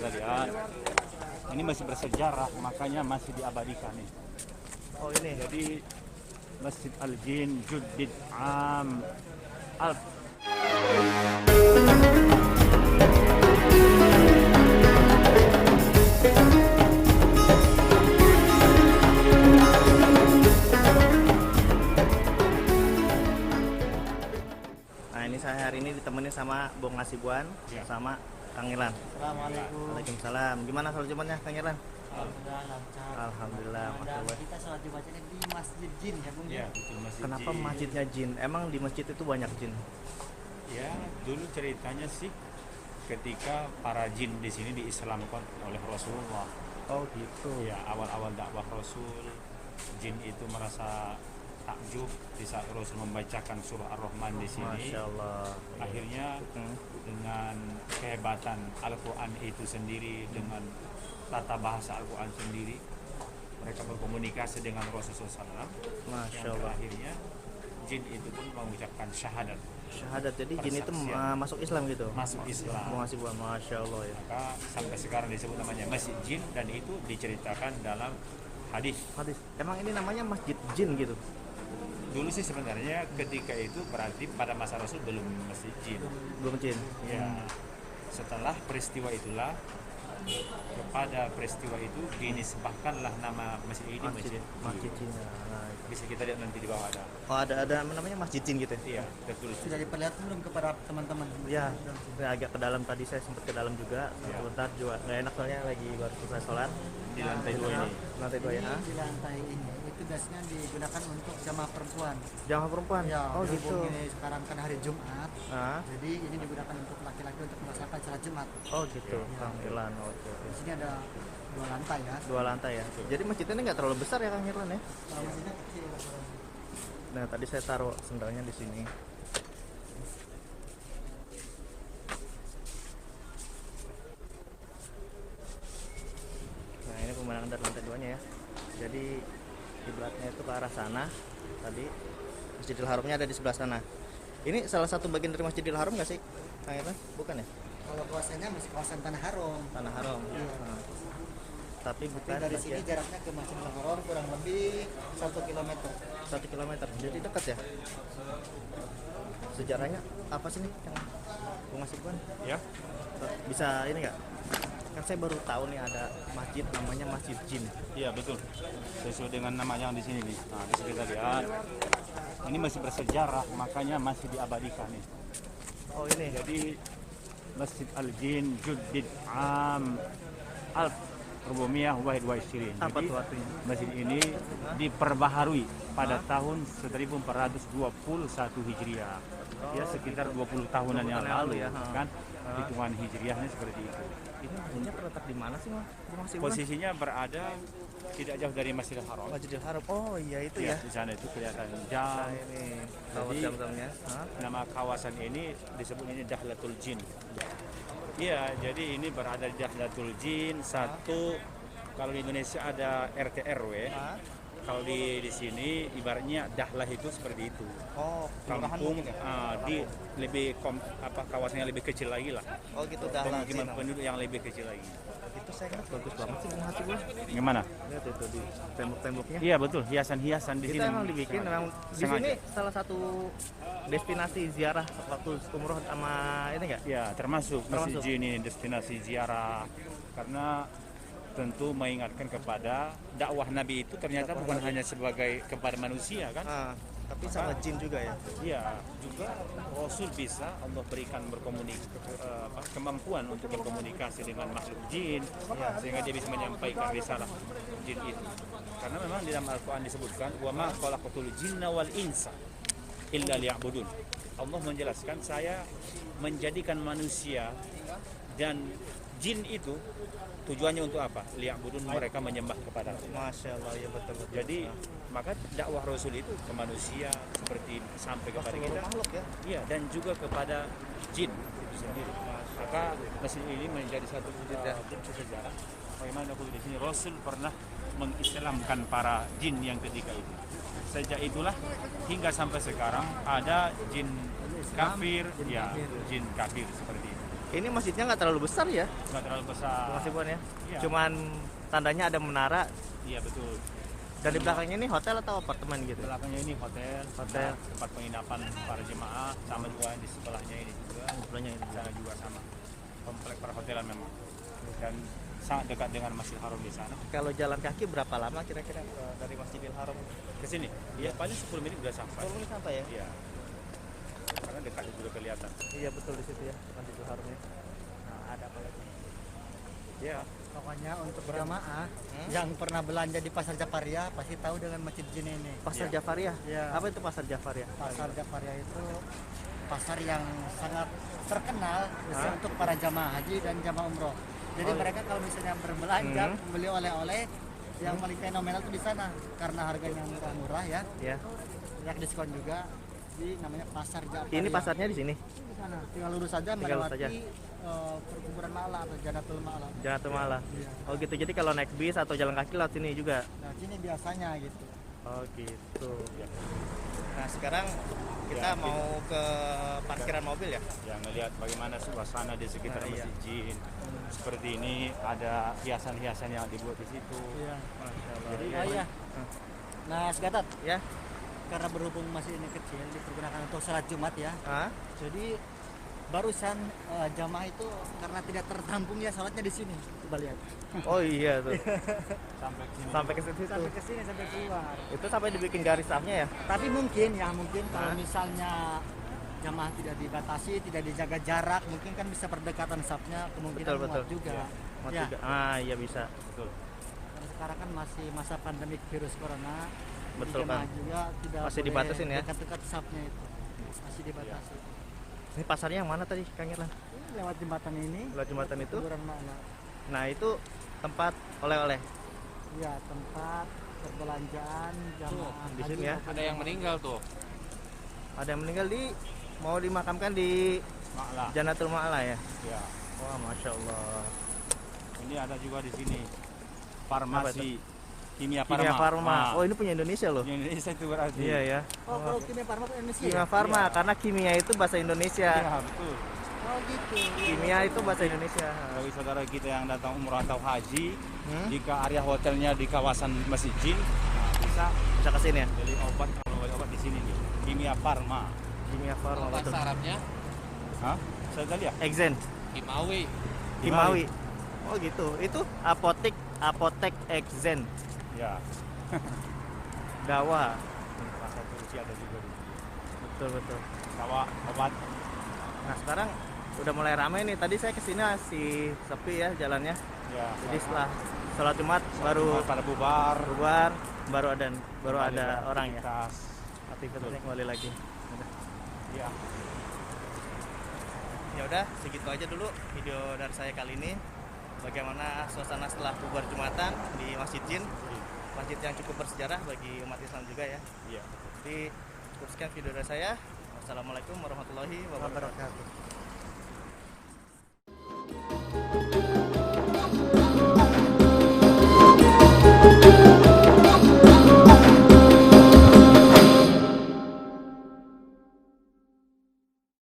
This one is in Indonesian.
kita lihat, ini masih bersejarah, makanya masih diabadikan nih. Oh ini. Jadi Masjid Al-Jin Juddid Am Al. Nah ini saya hari ini ditemenin sama Bung Hasibuan Ya. sama Kang Irlan. Assalamualaikum. Waalaikumsalam. Gimana sholat Jumatnya Kang Irlan? Alhamdulillah lancar. Alhamdulillah. Dan Masya kita sholat Jumatnya di Masjid Jin ya Bung. Ya, betul, Masjid Kenapa Jin. masjidnya jin? Emang di masjid itu banyak jin? Ya, dulu ceritanya sih ketika para jin di sini diislamkan oleh Rasulullah. Oh gitu. Ya, awal-awal dakwah Rasul, jin itu merasa takjub di saat Rasul membacakan surah Ar-Rahman di sini. Masya Allah. Akhirnya dengan kehebatan Al-Quran itu sendiri, dengan tata bahasa Al-Quran sendiri, mereka berkomunikasi dengan Rasulullah SAW. Masya Yang Allah. akhirnya jin itu pun mengucapkan syahadat, Syahadat. Jadi jin itu Persaksian. masuk Islam gitu. masuk Islam. Bung Hasibuan, Masya Allah ya. Maka sampai sekarang disebut namanya Masjid Jin, dan itu diceritakan dalam hadis. Hadis. Emang ini namanya masjid jin gitu? Dulu sih sebenarnya ketika itu berarti pada masa Rasul belum Masjid Jin. Belum jin. Ya, setelah peristiwa itulah, kepada peristiwa itu dinisbahkanlah nama masjid ini Masjid jin. Nah, Bisa kita lihat nanti di bawah ada. oh ada namanya masjid jin gitu ya? Iya, tertulis. Sudah diperlihatkan belum kepada teman-teman? Ya, saya agak ke dalam tadi, saya sempat ke dalam juga. Ya. Sebentar juga nggak enak soalnya lagi baru selesai sholat. Di lantai 2 ini. Lantai 2 ya. Ini di lantai ini itu biasanya digunakan untuk jamaah perempuan. Jamaah perempuan. Ya, Oh berhubung gitu. Ini sekarang kan hari Jumat. Ah, Jadi ini digunakan untuk laki-laki untuk melaksanakan sholat Jumat. oh gitu. Ya. Kang Irlan. Oh, oke, oke. Di sini ada 2 lantai ya. 2 lantai ya. Jadi masjid ini nggak terlalu besar ya Kang Irlan ya? Kalau masjidnya kecil. Nah tadi saya taruh sendalnya di sini. Nah ini pemandangan dari lantai 2-nya ya. Jadi kiblatnya itu ke arah sana. Tadi Masjidil Haramnya ada di sebelah sana. Ini salah satu bagian dari Masjidil Haram nggak sih, Kang Irlan? Bukan ya? Kalau kawasannya masih kawasan Tanah Haram. Tanah Haram. Iya. Nah, tapi bukan Tapi dari sini bagian jaraknya ke Masjidil Haram kurang lebih 1 kilometer. 1 kilometer. Jadi dekat ya. Sejarahnya apa sih nih yang Bung Hasibuan? Ya, Bisa ini nggak? Kan saya baru tahu nih ada masjid namanya Masjid Jin. iya betul. Sesuai dengan nama yang di sini nih. Nah, bisa kita lihat. Ini masih bersejarah, makanya masih diabadikan nih. Oh ini. Jadi Masjid Al-Jin Juddid Am Al Rubumiyah Wahid wa Ishirin. Apa Jadi tuh artinya? masjid ini diperbaharui pada tahun 1421 Hijriah. Ya sekitar 20 tahunan 20 yang tahun yang lalu lalu ya. kan. Hitungan Hijriahnya seperti itu. Ini masjidnya terletak di mana sih Mas? Bung Hasibuan? Posisinya berada tidak jauh dari Masjidil Haram. Masjidil Haram. Oh iya itu Ya, ya. di sana itu kelihatan jam. Nah, ini kawat Jadi, jam-jamnya. Hah? Nama kawasan ini disebut ini Dahlatul Jin. Iya, jadi ini berada di Dahlatul Jin. Satu, kalau di Indonesia ada RT RW. Hah? Kalau di sini ibaratnya dahlah itu seperti itu. Oh, kelurahan Kampung mungkin ya? di lebih kawasannya lebih kecil lagi lah. Oh gitu Dahlan. Pemukiman penduduk yang lebih kecil lagi. Itu saya ingat bagus banget sih Bung Hasibuan. Gimana? Lihat itu di tembok-temboknya. Iya betul, hiasan-hiasan di Kita sini. emang dibikin memang di Sengaja. sini salah satu destinasi ziarah waktu umroh sama ini enggak? Ya, termasuk Masjid Termasuk. Jin ini destinasi ziarah, karena tentu mengingatkan kepada dakwah Nabi itu ternyata bukan hanya sebagai kepada manusia kan. Ah, tapi sama jin juga ya. Iya, juga Rasul bisa Allah berikan kemampuan untuk berkomunikasi dengan makhluk jin, sehingga dia bisa menyampaikan risalah jin itu. Karena memang di dalam Al-Quran disebutkan wa ma khalaqatul jinna wal insa illa liya'budun. Allah menjelaskan, saya menjadikan manusia dan jin itu tujuannya untuk apa? Liya'budun, mereka menyembah kepada Allah. Masya Allah ya betul. Jadi maka dakwah Rasul itu ke manusia seperti sampai kepada kita, makhluk ya. iya, dan juga kepada jin itu sendiri. Maka masjid ini menjadi satu bukti sejarah bagaimana di sini Rasul pernah mengislamkan para jin yang ketika itu. Sejak itulah hingga sampai sekarang ada jin kafir, ya jin kafir seperti itu. Ini masjidnya nggak terlalu besar ya, nggak terlalu besar. Mas Ibuan ya. Iya. Cuman tandanya ada menara Iya betul. dan di belakangnya ini hotel atau apartemen gitu. Belakangnya ini hotel, Hotel. tempat penginapan para jemaah, sama juga di sebelahnya ini juga. Sebelahnya ini. Di sana juga sama. Komplek perhotelan memang. Dan sangat dekat dengan Masjidil Haram di sana. Kalau jalan kaki berapa lama kira-kira dari Masjidil Haram? Ke sini, ya paling 10 menit udah sampai. 10 menit sampai ya? Iya. Karena dekat juga kelihatan. Iya betul di situ ya, Masjidil Haramnya. Nah, ada apa lagi? Ya, Pokoknya untuk jamaah yang pernah belanja di Pasar Jafaria pasti tahu dengan Masjid Jin ini. Pasar Iya. Jafaria. Iya. Apa itu Pasar Jafaria? Pasar Jafaria itu pasar yang sangat terkenal khususnya untuk para jamaah haji dan jamaah umroh. Jadi Oh, iya. mereka kalau misalnya berbelanja, membeli oleh-oleh yang paling fenomenal itu di sana karena harganya murah-murah ya, Ya. banyak diskon juga. Di namanya Pasar Jafaria. Ini pasarnya di sini. Di sana. Tinggal lurus saja Tinggal lurus melewati saja. perkuburan Ma'la atau Janatul Ma'la. Jangan malah. Iya. Oh gitu. Jadi kalau naik bis atau jalan kaki lewat sini juga. Nah, sini biasanya gitu. Oh gitu. Ya. Nah sekarang kita Ya, mau ke parkiran mobil ya. Yang ngelihat bagaimana suasana di sekitar Nah, iya. Masjid Jin. Seperti ini ada hiasan-hiasan yang dibuat di situ. Iya. Masya Allah. Jadi Ya. iya. Nah, Gatot, Ya. karena berhubung masih ini kecil dipergunakan untuk sholat Jumat ya. Ah? Jadi barusan jamaah itu karena tidak tertampung ya sholatnya di sini. Coba lihat. Oh iya tuh. Sampai ke sini. Sampai ke situ. Sampai ke sini sampai keluar. Itu sampai dibikin garis safnya ya. Tapi mungkin kalau Hah? misalnya jamaah tidak dibatasi, tidak dijaga jarak, mungkin kan bisa berdekatan safnya, kemungkinan Betul, muat betul. juga. Iya. Mau Ya. juga. Ah iya bisa. Betul. Karena sekarang kan masih masa pandemik virus corona. jadi Betul, jamaah Kang. juga tidak Masih boleh dibatasin ya? Dekat-dekat safnya itu masih dibatasi. Ini pasarnya yang mana tadi Kang Irlan? Ini lewat jembatan ini. Lewat jembatan itu. Kuburan Ma'la. Nah itu tempat oleh-oleh. Ya, tempat perbelanjaan jamaah di sini haji ya. maupun Ada yang jamaah. meninggal tuh. Ada yang meninggal mau dimakamkan di Maklah. Janatul Ma'la ya. Ya. Wah masya Allah. Ini ada juga di sini. Farmasi Kimia Farma. Kimia Farma. Nah, Oh ini punya Indonesia loh. yang Indonesia itu berarti. Iya ya. Oh, kalau Kimia Farma itu Indonesia. Kimia ya? Farma Iya. karena kimia itu bahasa Indonesia. Iya, betul. Oh, gitu. Kimia itu bahasa Indonesia. Bagi saudara kita yang datang umroh atau haji, jika area hotelnya di kawasan Masjid Jin, bisa Bisa kesini ya. beli obat kalau beli obat di sini nih. Kimia Farma. Kimia Farma betul. Bahasa Arabnya Hah? Saya tadi ya? Exen. Himawi. Himawi. Oh gitu. Itu apotek Exen. Ya. Dawa. Pasar Turki ada juga di sini. Betul betul. Bawa obat. Nah sekarang udah mulai ramai nih. Tadi saya kesini masih sepi ya jalannya. Ya. Jadi setelah sholat Jumat baru pada bubar. keluar baru ada Kembali ada orang ya. beraktivitas. Aktivitasnya kembali lagi. Udah. Iya. Ya udah segitu aja dulu video dari saya kali ini. Bagaimana suasana setelah bubar Jumatan di Masjid Jin, masjid yang cukup bersejarah bagi umat Islam juga ya. Iya. Jadi cukup sekian video dari saya. Wassalamualaikum warahmatullahi wabarakatuh. Wabarakatuh.